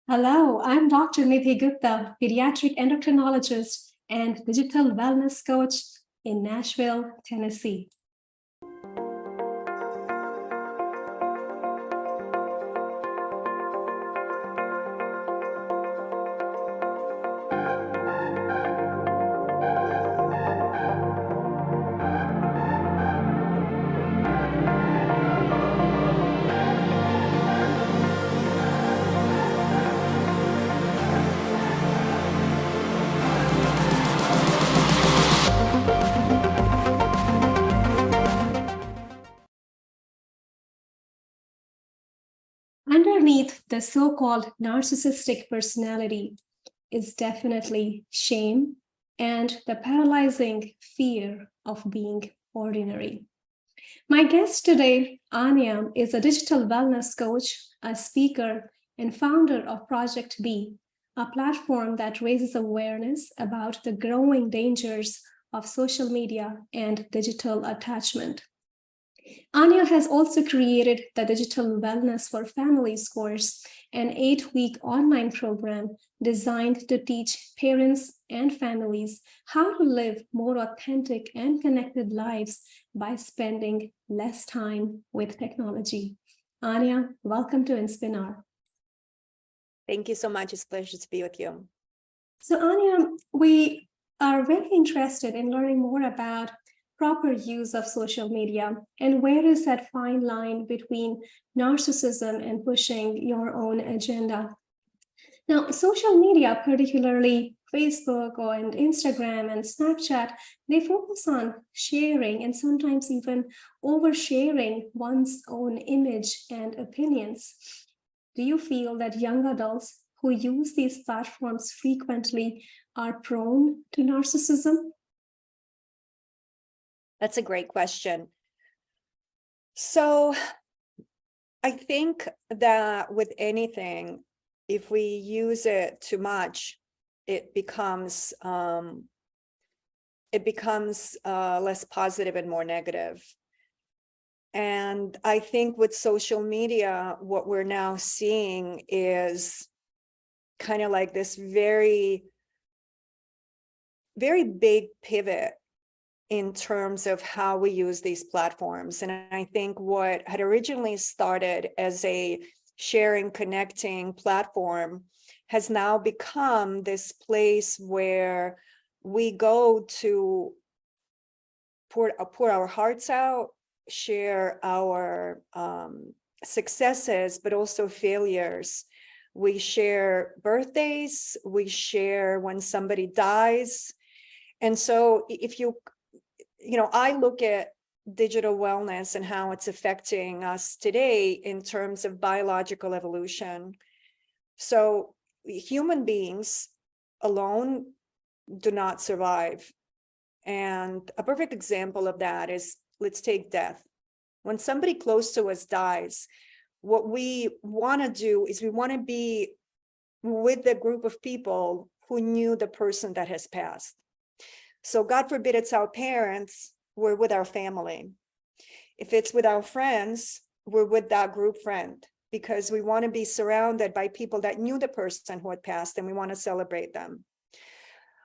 Hello, I'm Dr. Nidhi Gupta, pediatric endocrinologist and digital wellness coach in Nashville, Tennessee. Underneath the so called narcissistic personality is definitely shame and the paralyzing fear of being ordinary. My guest today, Anya, is a digital wellness coach, a speaker, and founder of Project B, a platform that raises awareness about the growing dangers of social media and digital attachment. Anya has also created the Digital Wellness for Families course, an 8-week online program designed to teach parents and families how to live more authentic and connected lives by spending less time with technology. Anya, welcome to Inspinar. Thank you so much. It's a pleasure to be with you. So, Anya, we are very interested in learning more about proper use of social media and where is that fine line between narcissism and pushing your own agenda. Now, social media, particularly Facebook and Instagram and Snapchat, they focus on sharing and sometimes even oversharing one's own image and opinions. Do you feel that young adults who use these platforms frequently are prone to narcissism? That's a great question. So I think that with anything, if we use it too much, it becomes less positive and more negative. And I think with social media, what we're now seeing is kind of like this very, very big pivot in terms of how we use these platforms. And I think what had originally started as a sharing, connecting platform has now become this place where we go to pour our hearts out, share our successes, but also failures. We share birthdays, we share when somebody dies. And so if I look at digital wellness and how it's affecting us today in terms of biological evolution. So human beings alone do not survive. And a perfect example of that is, let's take death. When somebody close to us dies, what we want to do is we want to be with the group of people who knew the person that has passed. So God forbid it's our parents, we're with our family. If it's with our friends, we're with that group friend, because we want to be surrounded by people that knew the person who had passed and we want to celebrate them.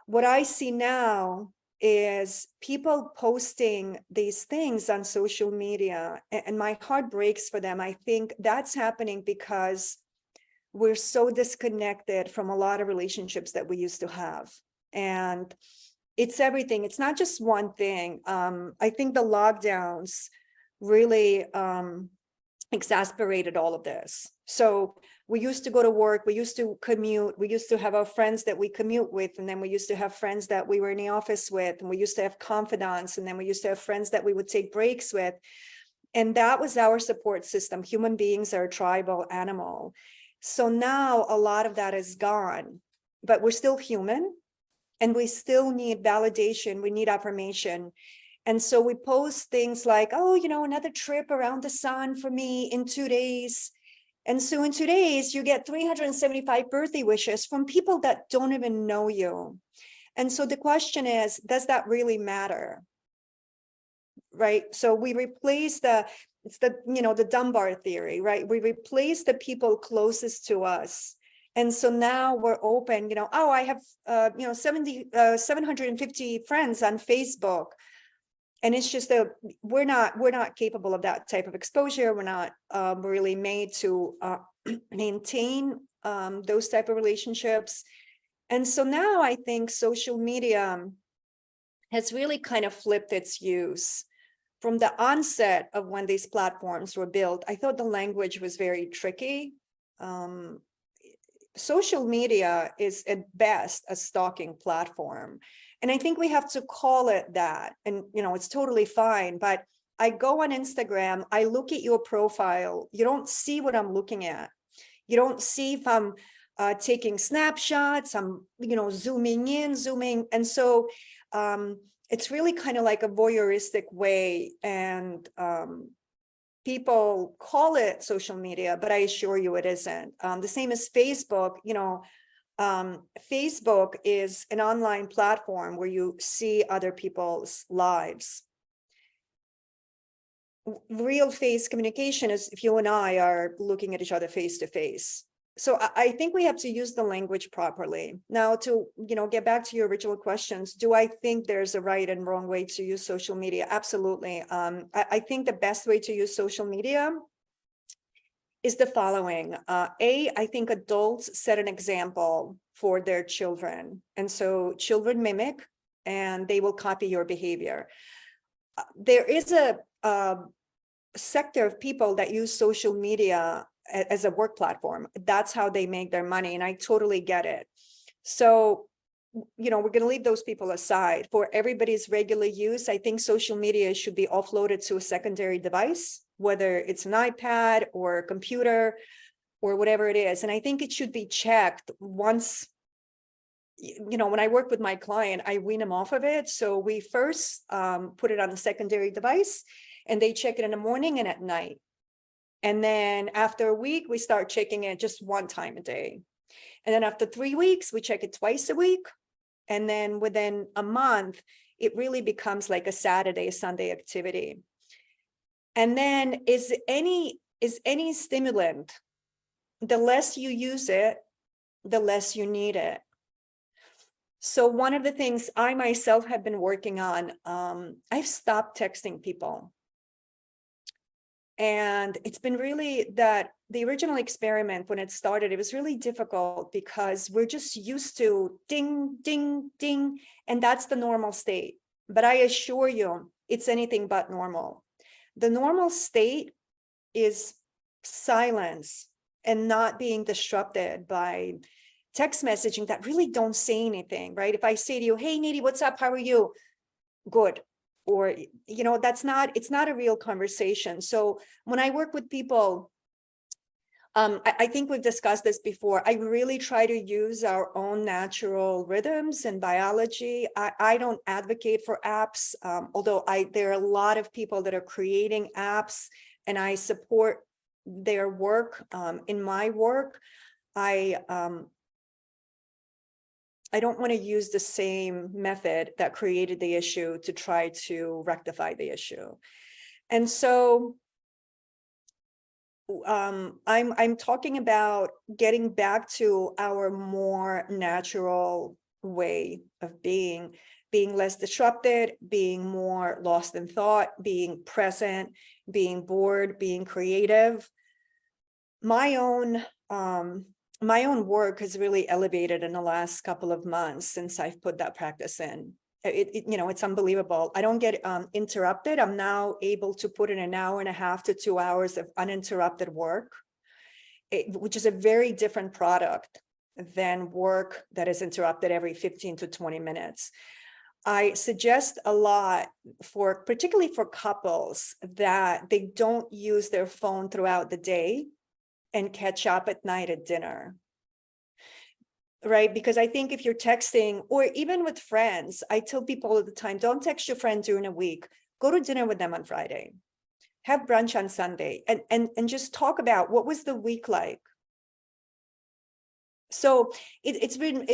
What I see now is people posting these things on social media, and my heart breaks for them. I think that's happening because we're so disconnected from a lot of relationships that we used to have. And it's everything. It's not just one thing. I think the lockdowns really exasperated all of this. So we used to go to work, we used to commute, we used to have our friends that we commute with, and then we used to have friends that we were in the office with, and we used to have confidants, and then we used to have friends that we would take breaks with. And that was our support system. Human beings are a tribal animal. So now a lot of that is gone, but we're still human. And we still need validation, we need affirmation. And so we post things like, oh, another trip around the sun for me in 2 days. And so in 2 days, you get 375 birthday wishes from people that don't even know you. And so the question is, does that really matter? Right? So we replace the Dunbar theory, right? We replace the people closest to us. And so now we're open, oh, I have, 750 friends on Facebook. And it's just that we're not capable of that type of exposure. We're not really made to maintain those type of relationships. And so now I think social media has really kind of flipped its use. From the onset of when these platforms were built, I thought the language was very tricky. Social media is at best a stalking platform. And I think we have to call it that. And, it's totally fine. But I go on Instagram, I look at your profile, you don't see what I'm looking at. You don't see if I'm taking snapshots, I'm, zooming in, zooming. And so it's really kind of like a voyeuristic way. And people call it social media, but I assure you it isn't. The same as Facebook, Facebook is an online platform where you see other people's lives. Real face communication is if you and I are looking at each other face to face. So I think we have to use the language properly. Now, to get back to your original questions, do I think there's a right and wrong way to use social media? Absolutely. I think the best way to use social media is the following. I think adults set an example for their children. And so children mimic and they will copy your behavior. There is a sector of people that use social media as a work platform. That's how they make their money. And I totally get it. So, we're going to leave those people aside. For everybody's regular use, I think social media should be offloaded to a secondary device, whether it's an iPad or a computer or whatever it is. And I think it should be checked once, when I work with my client, I wean them off of it. So we first put it on a secondary device and they check it in the morning and at night. And then after a week, we start checking it just one time a day. And then after 3 weeks, we check it twice a week. And then within a month, it really becomes like a Saturday, Sunday activity. And then is any stimulant, the less you use it, the less you need it. So one of the things I myself have been working on, I've stopped texting people. And it's been really that the original experiment, when it started, it was really difficult because we're just used to ding, ding, ding, and that's the normal state. But I assure you, it's anything but normal. The normal state is silence and not being disrupted by text messaging that really don't say anything, right? If I say to you, hey, Nidhi, what's up? How are you? Good. Or, it's not a real conversation. So when I work with people, I think we've discussed this before. I really try to use our own natural rhythms and biology. I don't advocate for apps, although there are a lot of people that are creating apps and I support their work. In my work, I don't want to use the same method that created the issue to try to rectify the issue. And so I'm talking about getting back to our more natural way of being less disrupted, being more lost in thought, being present, being bored, being creative. My own work has really elevated in the last couple of months since I've put that practice in. It's unbelievable. I don't get interrupted. I'm now able to put in an hour and a half to 2 hours of uninterrupted work, which is a very different product than work that is interrupted every 15 to 20 minutes. I suggest a lot particularly for couples, that they don't use their phone throughout the day and catch up at night at dinner. Right? Because I think if you're texting, or even with friends, I tell people all the time, don't text your friend during a week. Go to dinner with them on Friday. Have brunch on Sunday and just talk about what was the week like. So it's been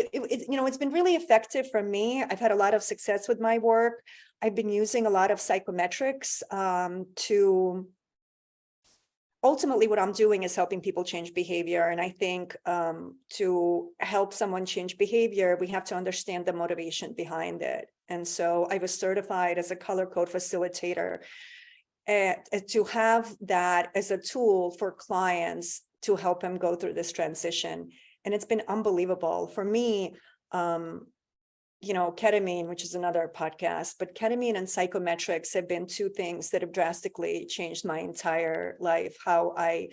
really effective for me. I've had a lot of success with my work. I've been using a lot of psychometrics to ultimately what I'm doing is helping people change behavior. And I think to help someone change behavior, we have to understand the motivation behind it. And so I was certified as a color code facilitator to have that as a tool for clients to help them go through this transition. And it's been unbelievable for me. Ketamine, which is another podcast, but ketamine and psychometrics have been two things that have drastically changed my entire life, how I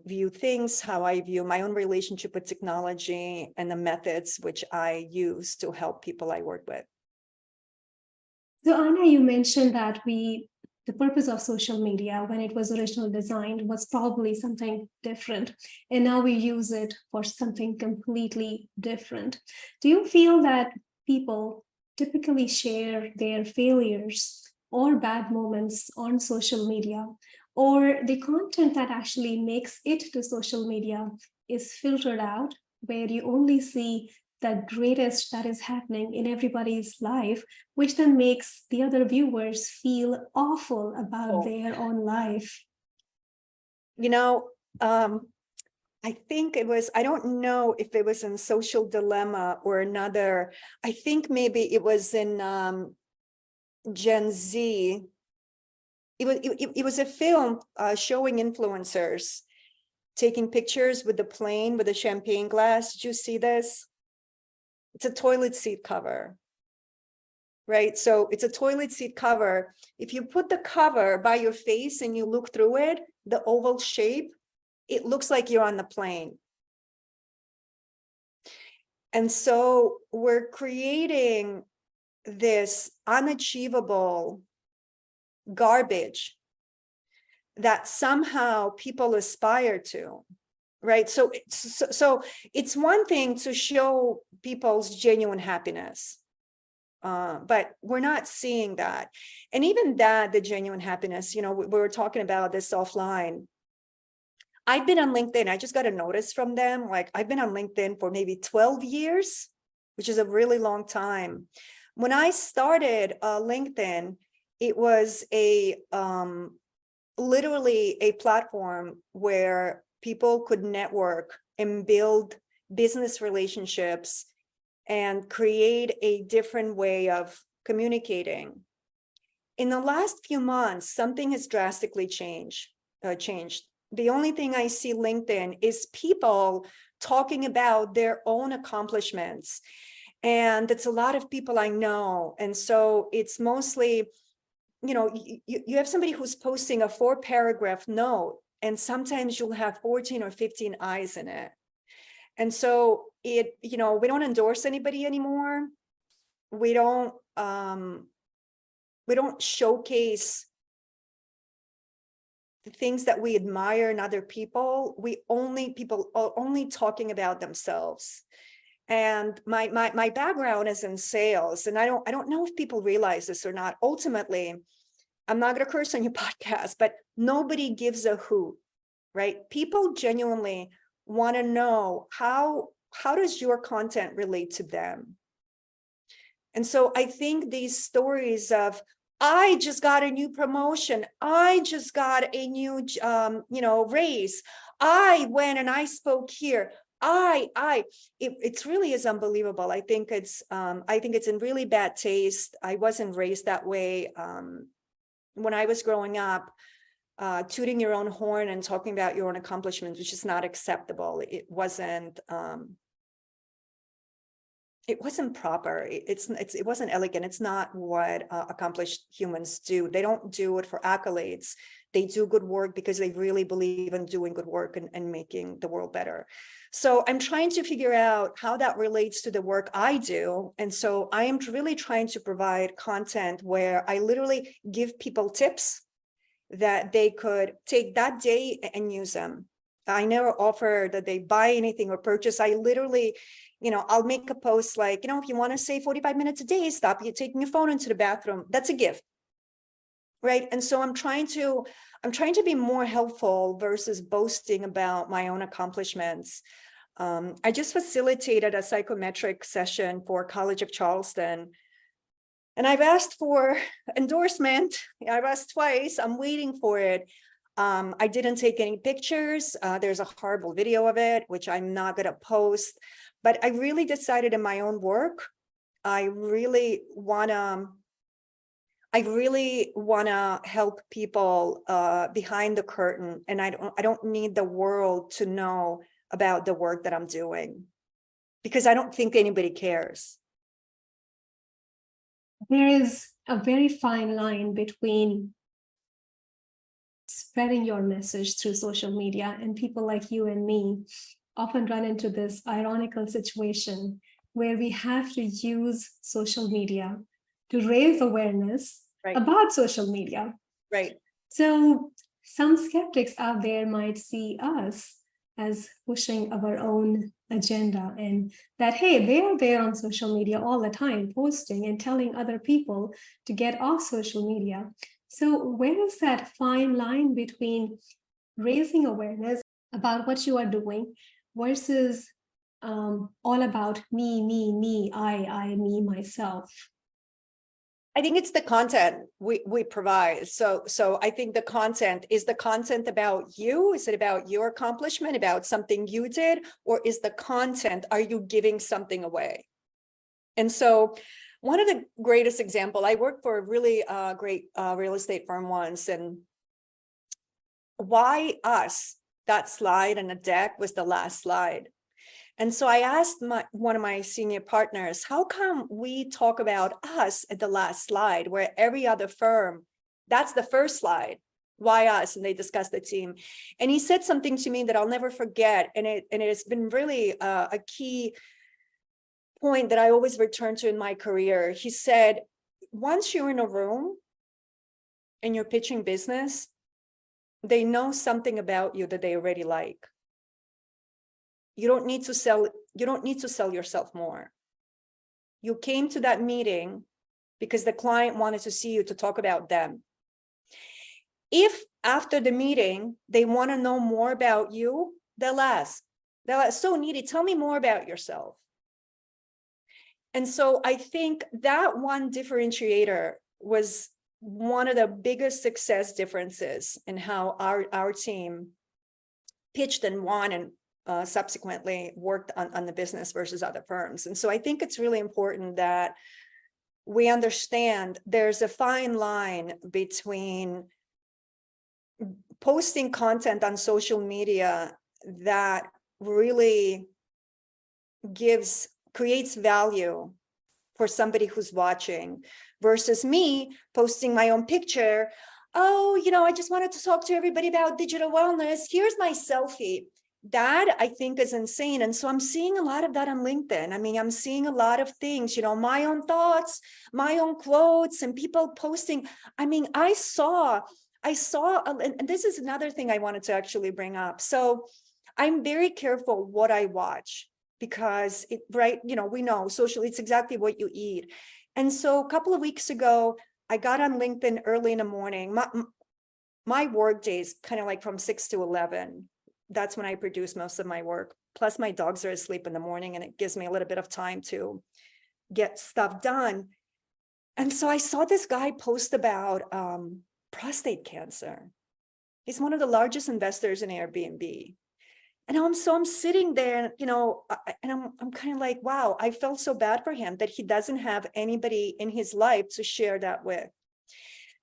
view things, how I view my own relationship with technology, and the methods which I use to help people I work with. So Anya, you mentioned that the purpose of social media when it was originally designed was probably something different, and now we use it for something completely different. Do you feel that people typically share their failures or bad moments on social media, or the content that actually makes it to social media is filtered out, where you only see the greatest that is happening in everybody's life, which then makes the other viewers feel awful about their own life? I think it was, I don't know if it was in Social Dilemma or another, I think maybe it was in Gen Z. It was a film showing influencers taking pictures with the plane with a champagne glass. Did you see this? It's a toilet seat cover, right? So it's a toilet seat cover. If you put the cover by your face and you look through it, the oval shape, it looks like you're on the plane. And so we're creating this unachievable garbage that somehow people aspire to, right? So it's one thing to show people's genuine happiness, but we're not seeing that. And even that, the genuine happiness, we were talking about this offline. I've been on LinkedIn. I just got a notice from them. Like, I've been on LinkedIn for maybe 12 years, which is a really long time. When I started LinkedIn, it was literally a platform where people could network and build business relationships and create a different way of communicating. In the last few months, something has drastically changed. The only thing I see LinkedIn is people talking about their own accomplishments. And it's a lot of people I know. And so it's mostly, you have somebody who's posting a 4-paragraph note, and sometimes you'll have 14 or 15 eyes in it. And so we don't endorse anybody anymore. We don't showcase the things that we admire in other people. People are only talking about themselves. And my background is in sales, and I don't know if people realize this or not. Ultimately, I'm not going to curse on your podcast, but nobody gives a hoot, right? People genuinely want to know how does your content relate to them? And so I think these stories of, I just got a new promotion, I just got a new raise, I went and I spoke here, it really is unbelievable. I think it's in really bad taste. I wasn't raised that way. When I was growing up, tooting your own horn and talking about your own accomplishments, which is not acceptable. It wasn't proper. It wasn't elegant. It's not what accomplished humans do. They don't do it for accolades. They do good work because they really believe in doing good work and making the world better. So I'm trying to figure out how that relates to the work I do. And so I am really trying to provide content where I literally give people tips that they could take that day and use them. I never offer that they buy anything or purchase. I literally, I'll make a post like, if you want to save 45 minutes a day, stop you taking your phone into the bathroom. That's a gift. Right. And so I'm trying to be more helpful versus boasting about my own accomplishments. I just facilitated a psychometric session for College of Charleston, and I've asked for endorsement. I've asked twice. I'm waiting for it. I didn't take any pictures. There's a horrible video of it, which I'm not going to post. But I really decided in my own work, I really want to help people behind the curtain, and I don't need the world to know about the work that I'm doing, because I don't think anybody cares. There is a very fine line between spreading your message through social media, and people like you and me often run into this ironical situation where we have to use social media to raise awareness Right. about social media. Right. So some skeptics out there might see us as pushing our own agenda, and that, hey, they are there on social media all the time, posting and telling other people to get off social media. So where is that fine line between raising awareness about what you are doing versus all about me, I, me, myself? I think it's the content we provide. So I think the content about you? Is it about your accomplishment, about something you did? Or is the content, are you giving something away? And so one of the greatest example, I worked for a really great real estate firm once, and why us? That slide in the deck was the last slide. And so I asked one of my senior partners, how come we talk about us at the last slide, where every other firm, that's the first slide? Why us? And they discussed the team. And he said something to me that I'll never forget. And it has been really a key point that I always return to in my career. He said, once you're in a room and you're pitching business, they know something about you that they already like. You don't need to sell yourself more. You came to that meeting because the client wanted to see you to talk about them. If after the meeting, they want to know more about you, they'll ask, so Needy, tell me more about yourself. And so I think that one differentiator was one of the biggest success differences in how our team pitched and won and subsequently worked on the business versus other firms. And so I think it's really important that we understand there's a fine line between posting content on social media that really creates value for somebody who's watching, versus me posting my own picture. Oh, I just wanted to talk to everybody about digital wellness. Here's my selfie. That I think is insane. And so I'm seeing a lot of that on LinkedIn. I mean, I'm seeing a lot of things, my own thoughts, my own quotes, and people posting. I mean, I saw, and this is another thing I wanted to actually bring up. So I'm very careful what I watch, because we know socially, it's exactly what you eat. And so a couple of weeks ago, I got on LinkedIn early in the morning. My work days kind of like from 6 to 11. That's when I produce most of my work. Plus my dogs are asleep in the morning, and it gives me a little bit of time to get stuff done. And so I saw this guy post about prostate cancer. He's one of the largest investors in Airbnb. And I'm sitting there, and I'm kind of like, wow, I felt so bad for him that he doesn't have anybody in his life to share that with.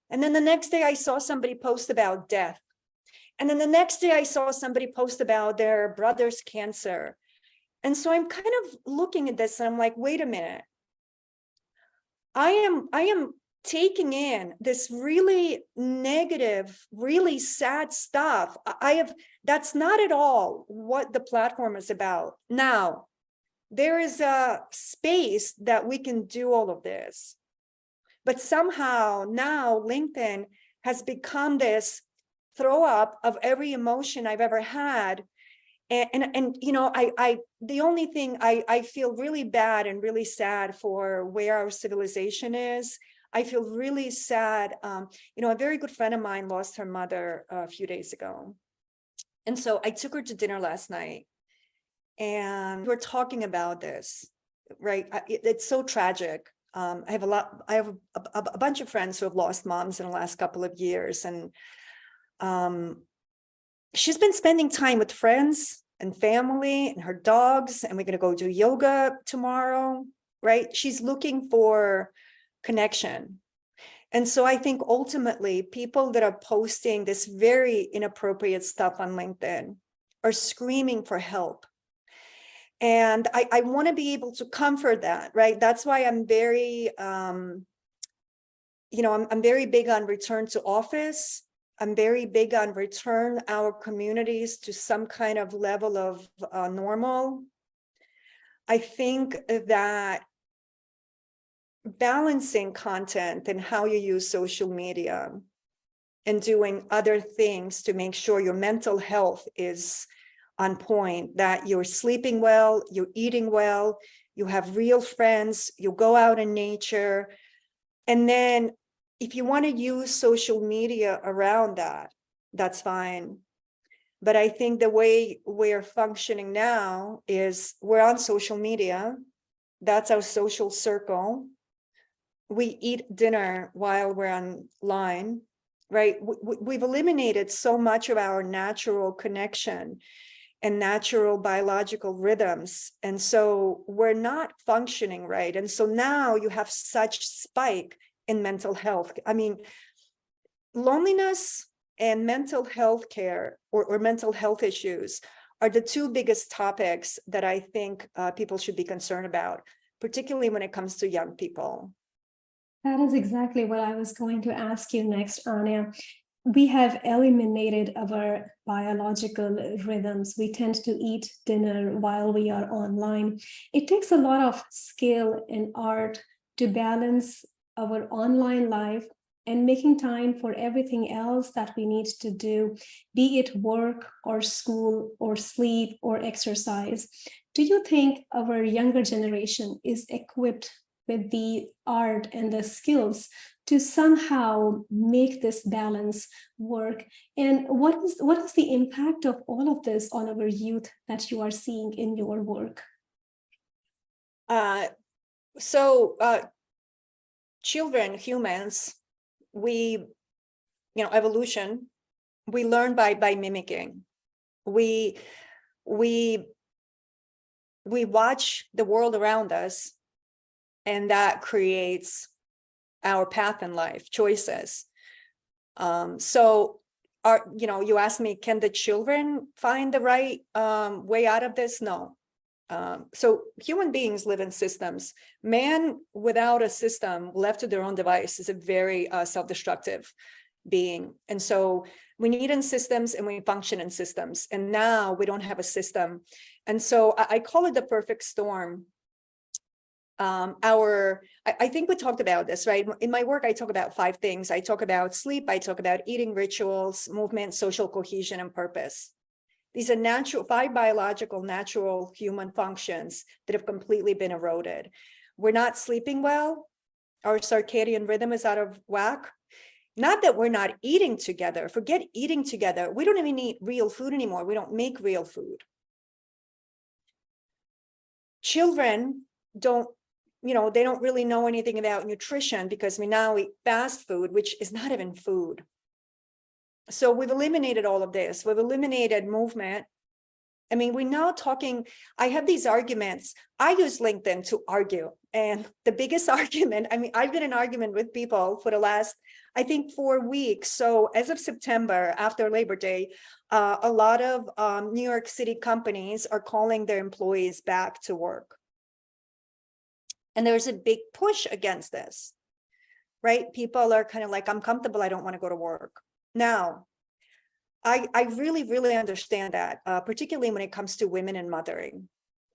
And then the next day I saw somebody post about death. And then the next day I saw somebody post about their brother's cancer. And so I'm kind of looking at this and I'm like, wait a minute. I am taking in this really negative, really sad stuff. That's not at all what the platform is about. Now, there is a space that we can do all of this. But somehow now LinkedIn has become this throw up of every emotion I've ever had. And the only thing I feel really bad and really sad for where our civilization is. I feel really sad. A very good friend of mine lost her mother a few days ago. And so I took her to dinner last night, and we were talking about this, right? It's so tragic. I have a bunch of friends who have lost moms in the last couple of years. And she's been spending time with friends and family and her dogs, and we're going to go do yoga tomorrow, right? She's looking for connection. And so I think ultimately people that are posting this very inappropriate stuff on LinkedIn are screaming for help. And I want to be able to comfort that, right? That's why I'm very, I'm very big on return to office. I'm very big on return our communities to some kind of level of normal. I think that balancing content and how you use social media and doing other things to make sure your mental health is on point, that you're sleeping well, you're eating well, you have real friends, you go out in nature. And then if you want to use social media around that, that's fine. But I think the way we're functioning now is we're on social media. That's our social circle. We eat dinner while we're online, right? We've eliminated so much of our natural connection and natural biological rhythms. And so we're not functioning right. And so now you have such spike in mental health. I mean, loneliness and mental health care or mental health issues are the two biggest topics that I think people should be concerned about, particularly when it comes to young people. That is exactly what I was going to ask you next, Anya. We have eliminated our biological rhythms. We tend to eat dinner while we are online. It takes a lot of skill and art to balance our online life and making time for everything else that we need to do, be it work or school or sleep or exercise. Do you think our younger generation is equipped with the art and the skills to somehow make this balance work? And what is the impact of all of this on our youth that you are seeing in your work? Children, humans, evolution, we learn by mimicking. We watch the world around us, and that creates our path in life, choices. You asked me, can the children find the right way out of this? No. So human beings live in systems. Man without a system, left to their own device, is a very self-destructive being. And so we need in systems and we function in systems. And now we don't have a system. And so I call it the perfect storm. I think we talked about this, right? In my work, I talk about 5 things. I talk about sleep, I talk about eating, rituals, movement, social cohesion, and purpose. These are 5 biological, natural human functions that have completely been eroded. We're not sleeping well. Our circadian rhythm is out of whack. Not that we're not eating together. Forget eating together. We don't even eat real food anymore. We don't make real food. Children they don't really know anything about nutrition because we now eat fast food, which is not even food. So we've eliminated all of this. We've eliminated movement. I mean, we're now talking, I have these arguments. I use LinkedIn to argue. And the biggest argument, I mean, I've been in argument with people for the last, I think, 4 weeks. So as of September, after Labor Day, a lot of New York City companies are calling their employees back to work. And there's a big push against this, right? People are kind of like, I'm comfortable, I don't want to go to work. Now, I really, really understand that, particularly when it comes to women and mothering.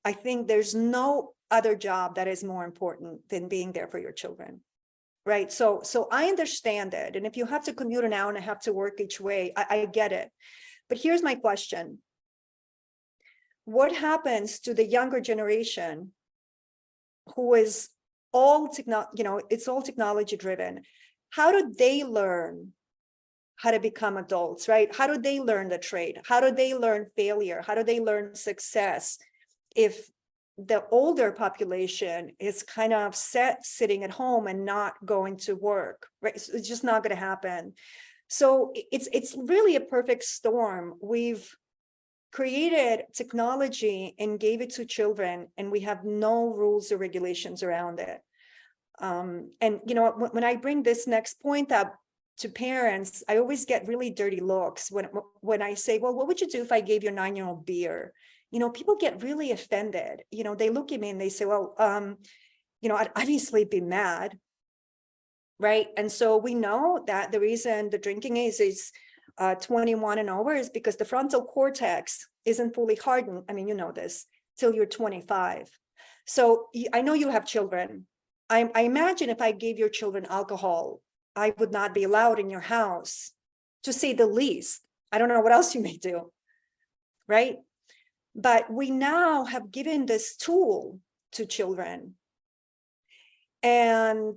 I think there's no other job that is more important than being there for your children, right? So I understand it. And if you have to commute an hour and a half to work each way, I get it. But here's my question. What happens to the younger generation who is it's all technology driven? How do they learn how to become adults, right? How do they learn the trade? How do they learn failure? How do they learn success if the older population is kind of sitting at home and not going to work, right? So it's just not going to happen. So it's really a perfect storm. We've created technology and gave it to children, and we have no rules or regulations around it. And when I bring this next point up to parents, I always get really dirty looks when I say, well, what would you do if I gave your 9-year-old beer? People get really offended. They look at me and they say, well, I'd obviously be mad. Right. And so we know that the reason the drinking age is 21 and over is because the frontal cortex isn't fully hardened. I mean, you know this, till you're 25. So I know you have children. I imagine if I gave your children alcohol, I would not be allowed in your house, to say the least. I don't know what else you may do. Right. But we now have given this tool to children. And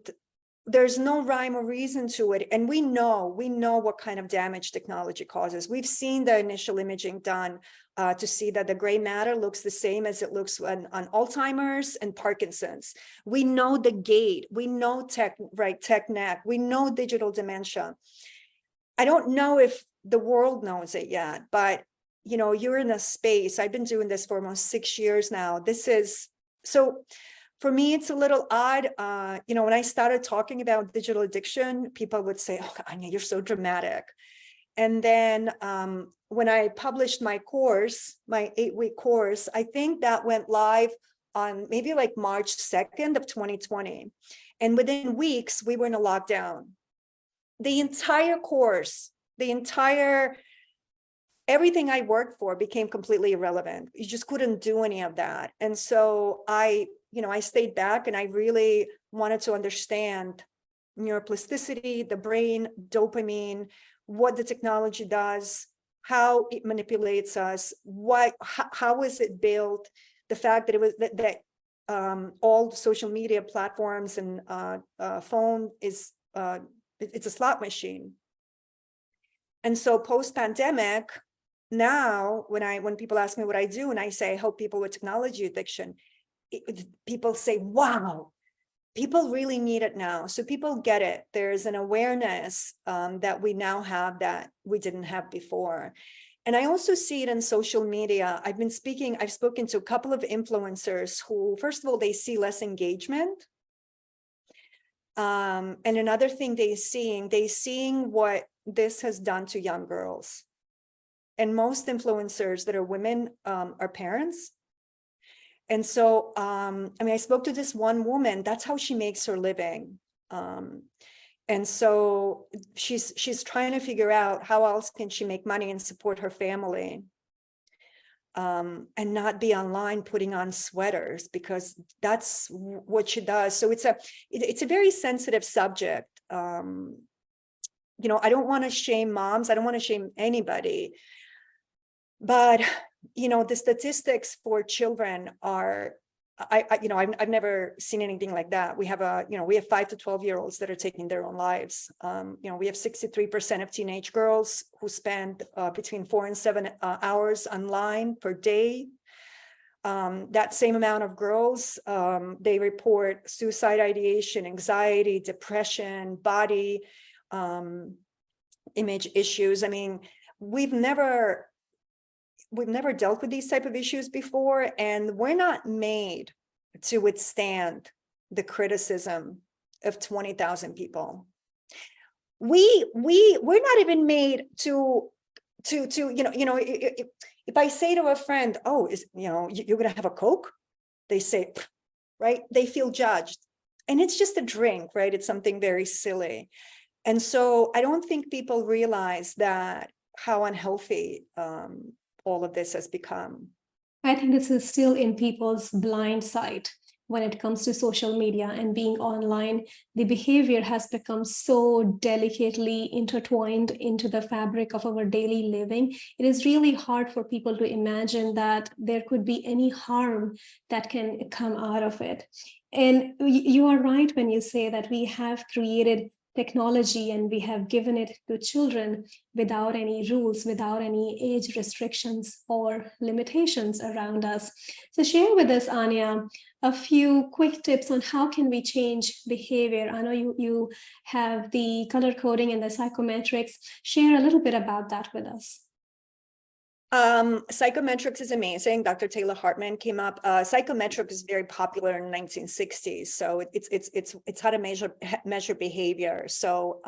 there's no rhyme or reason to it. And we know what kind of damage technology causes. We've seen the initial imaging done to see that the gray matter looks the same as it looks on Alzheimer's and Parkinson's. We know the gait, we know tech neck, we know digital dementia. I don't know if the world knows it yet, but you're in a space. I've been doing this for almost 6 years now. This is so. For me, it's a little odd. When I started talking about digital addiction, people would say, oh, Anya, you're so dramatic. And then when I published my course, my 8-week course, I think that went live on maybe like March 2nd of 2020. And within weeks, we were in a lockdown. The entire course, everything I worked for became completely irrelevant. You just couldn't do any of that. And so I stayed back, and I really wanted to understand neuroplasticity, the brain, dopamine, what the technology does, how it manipulates us, how is it built, the fact that it was that all social media platforms and phone is it's a slot machine. And so post-pandemic, now when people ask me what I do, and I say I help people with technology addiction, people say, wow, people really need it now. So people get it. There's an awareness that we now have that we didn't have before. And I also see it in social media. I've spoken to a couple of influencers who, first of all, they see less engagement. And another thing they're seeing what this has done to young girls. And most influencers that are women are parents. And so, I spoke to this one woman, that's how she makes her living. And so she's trying to figure out how else can she make money and support her family, and not be online putting on sweaters, because that's what she does. So it's a very sensitive subject. I don't want to shame moms. I don't want to shame anybody. But the statistics for children are, I've never seen anything like that. We have 5 to 12-year-olds that are taking their own lives. We have 63% of teenage girls who spend between 4 and 7 hours online per day. That same amount of girls, they report suicide ideation, anxiety, depression, body image issues. I mean, we've never dealt with these type of issues before, and we're not made to withstand the criticism of 20,000 people. We're not even made to if I say to a friend, oh, you're gonna have a Coke, they say, right, they feel judged, and it's just a drink, right? It's something very silly. And so I don't think people realize that how unhealthy all of this has become. I think this is still in people's blind sight when it comes to social media and being online. The behavior has become so delicately intertwined into the fabric of our daily living. It is really hard for people to imagine that there could be any harm that can come out of it. And you are right when you say that we have created technology and we have given it to children without any rules, without any age restrictions or limitations around us. So share with us, Anya, a few quick tips on how can we change behavior. I know you have the color coding and the psychometrics. Share a little bit about that with us. Psychometrics is amazing. Dr. Taylor Hartman came up. Psychometrics is very popular in the 1960s. So it's how to measure behavior. So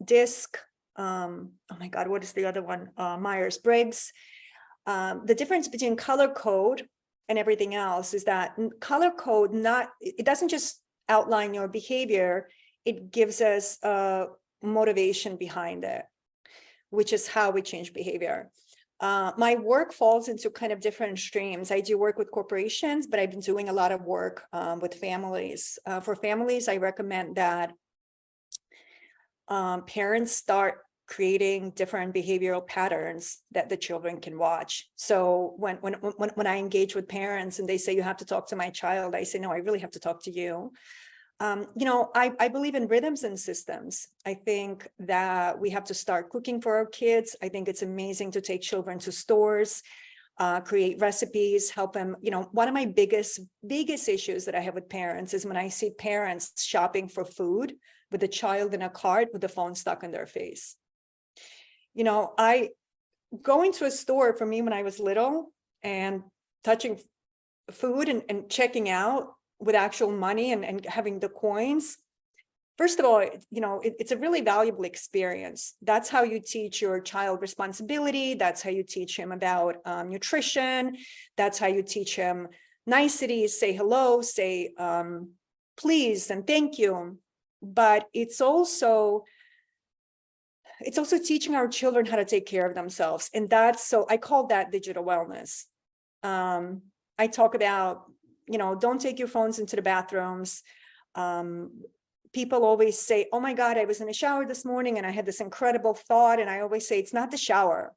DISC, oh my God, what is the other one? Myers-Briggs. The difference between color code and everything else is that color code it doesn't just outline your behavior, it gives us a motivation behind it, which is how we change behavior. My work falls into kind of different streams. I do work with corporations, but I've been doing a lot of work with families. For families, I recommend that parents start creating different behavioral patterns that the children can watch. So when I engage with parents and they say, you have to talk to my child, I say, no, I really have to talk to you. I believe in rhythms and systems. I think that we have to start cooking for our kids. I think it's amazing to take children to stores, create recipes, help them. One of my biggest issues that I have with parents is when I see parents shopping for food with a child in a cart with the phone stuck in their face. Going to a store for me when I was little and touching food and checking out with actual money and having the coins. First of all, it's a really valuable experience. That's how you teach your child responsibility. That's how you teach him about nutrition. That's how you teach him niceties, say hello, say please and thank you. But it's also teaching our children how to take care of themselves. And I call that digital wellness. I talk about, don't take your phones into the bathrooms. People always say, oh my God, I was in the shower this morning and I had this incredible thought. And I always say, it's not the shower.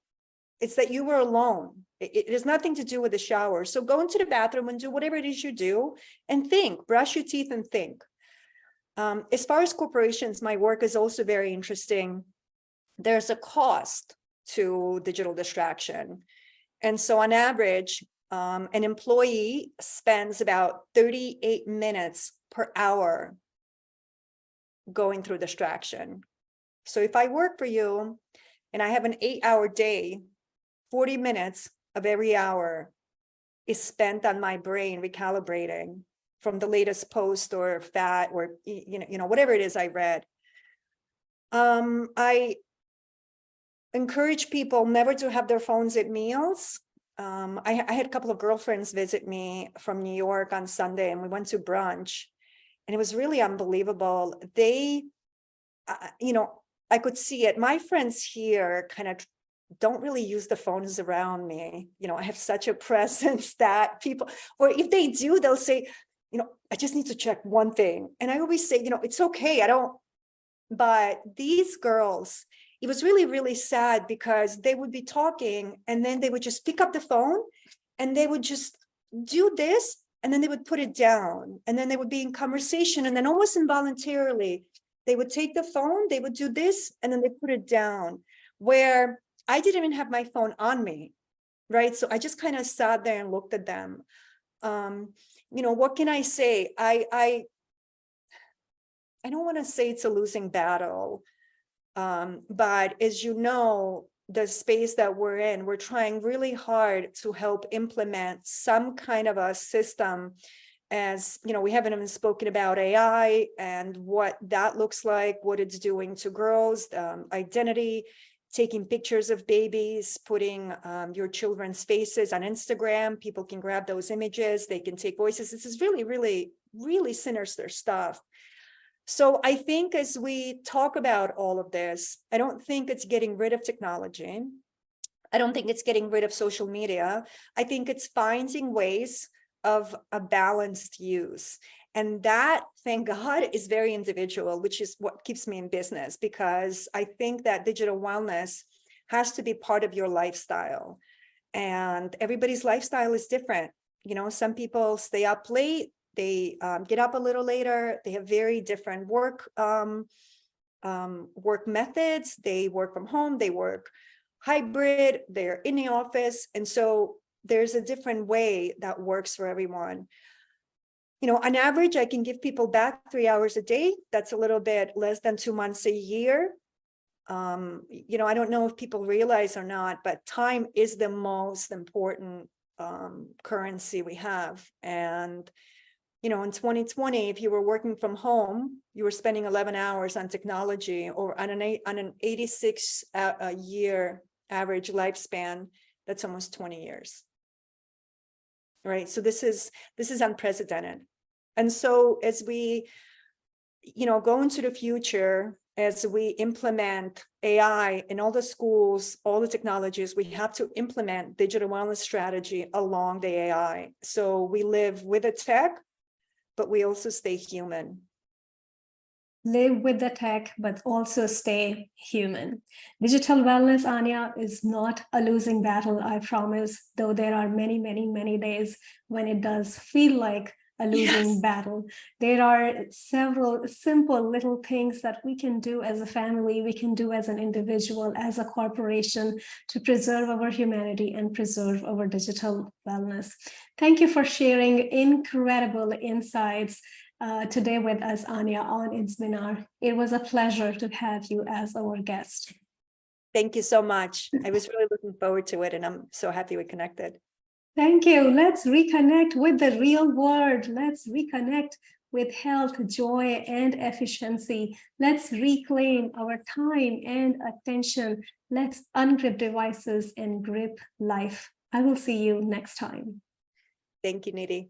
It's that you were alone. It has nothing to do with the shower. So go into the bathroom and do whatever it is you do and think, brush your teeth and think. As far as corporations, my work is also very interesting. There's a cost to digital distraction. And so on average, an employee spends about 38 minutes per hour going through distraction. So if I work for you and I have an 8-hour day, 40 minutes of every hour is spent on my brain recalibrating from the latest post or fat or whatever it is I read. I encourage people never to have their phones at meals. I had a couple of girlfriends visit me from New York on Sunday and we went to brunch and it was really unbelievable. They, I could see it. My friends here kind of don't really use the phones around me. I have such a presence that people, or if they do, they'll say, I just need to check one thing. And I always say, it's okay. But these girls, it was really, really sad because they would be talking and then they would just pick up the phone and they would just do this and then they would put it down and then they would be in conversation and then almost involuntarily they would take the phone, they would do this and then they put it down, where I didn't even have my phone on me, right? So I just kind of sat there and looked at them. What can I say? I don't want to say it's a losing battle. But as you know, the space that we're in, we're trying really hard to help implement some kind of a system. As we haven't even spoken about AI and what that looks like, what it's doing to girls, identity, taking pictures of babies, putting your children's faces on Instagram. People can grab those images, they can take voices. This is really, really, really sinister stuff. So I think as we talk about all of this, I don't think it's getting rid of technology. I don't think it's getting rid of social media. I think it's finding ways of a balanced use. And that, thank God, is very individual, which is what keeps me in business, because I think that digital wellness has to be part of your lifestyle. And everybody's lifestyle is different. Some people stay up late. They get up a little later. They have very different work methods. They work from home. They work hybrid. They're in the office. And so there's a different way that works for everyone. You know, on average, I can give people back 3 hours a day. That's a little bit less than 2 months a year. You know, I don't know if people realize or not, but time is the most important currency we have. And, you know, in 2020, if you were working from home, you were spending 11 hours on technology, or on an 86 year average lifespan, that's almost 20 years. Right. So this is unprecedented. And so as we, you know, go into the future, as we implement AI in all the schools, all the technologies, we have to implement digital wellness strategy along the AI. So we live with the tech, but we also stay human. Live with the tech, but also stay human. Digital wellness, Anya, is not a losing battle, I promise, though there are many, many, many days when it does feel like a losing battle. There are several simple little things that we can do as a family, we can do as an individual, as a corporation, to preserve our humanity and preserve our digital wellness. Thank you for sharing incredible insights today with us, Anya, on Inspinar. It was a pleasure to have you as our guest. Thank you so much. I was really looking forward to it, and I'm so happy we connected. Thank you. Let's reconnect with the real world. Let's reconnect with health, joy, and efficiency. Let's reclaim our time and attention. Let's ungrip devices and grip life. I will see you next time. Thank you, Nidhi.